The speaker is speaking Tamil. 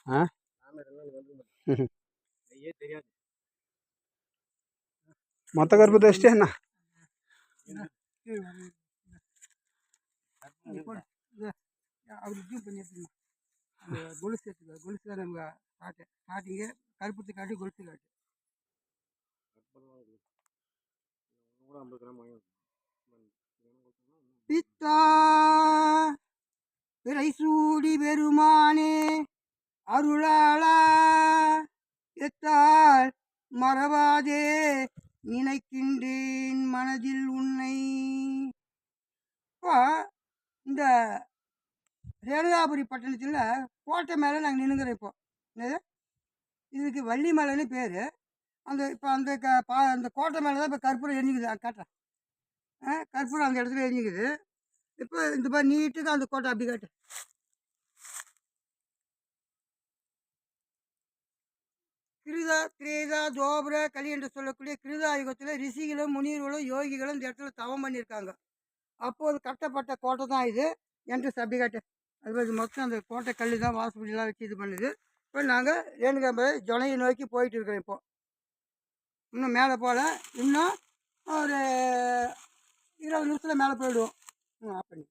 ஆ மொத்த கருப்பு தச்சிட்டே என்ன அப்படி ஜூம் பண்ணி எடுத்துக்கணும். அந்த கொலுசு எடுத்துக்கலாம். கொலுசு தான் நம்ம ஸ்டார்டிங்கு கருப்பத்து காட்டி கொலுசு காட்டு பித்தா பிறைசூடி பெருமானே அருளாளா எத்தால் மறவாதே நினைக்கின்றேன் மனதில் உன்னை. இப்போ இந்த ரேணுகாபுரி பட்டணத்தில் கோட்டை மேலே நாங்கள் நின்றுக்கிறோம். இப்போ என்னது இதுக்கு வள்ளி மலைன்னு பேர். அந்த இப்போ அந்த கோட்டை மேலே தான் இப்போ கற்பூரம் எரிஞ்சிக்குது. காட்டுறேன், கற்பூரம் அந்த இடத்துல எரிஞ்சிக்குது. இப்போ இந்த மாதிரி நீட்டுக்கு அந்த கோட்டை அப்படி காட்டு. கிருதா திரேதா தோபுர கலி என்று சொல்லக்கூடிய கிருதா யுகத்தில் ரிஷிகளும் முனிவர்களும் யோகிகளும் இந்த இடத்துல தவம் பண்ணியிருக்காங்க. அப்போது கட்டப்பட்ட கோட்டை தான் இது. என்று அப்படி காட்டு. அது மொத்தம் அந்த கோட்டை கல் தான் வாசப்படியெல்லாம் வச்சு இது பண்ணுது. இப்போ நாங்கள் ரேணுகாம்பை ஜொனையை நோக்கி போயிட்டு இருக்கிறோம். இப்போ இன்னும் மேலே போகல. இன்னும் ஒரு 20 நிமிஷத்தில் மேலே போயிடுவோம். ஆஃப் பண்ணி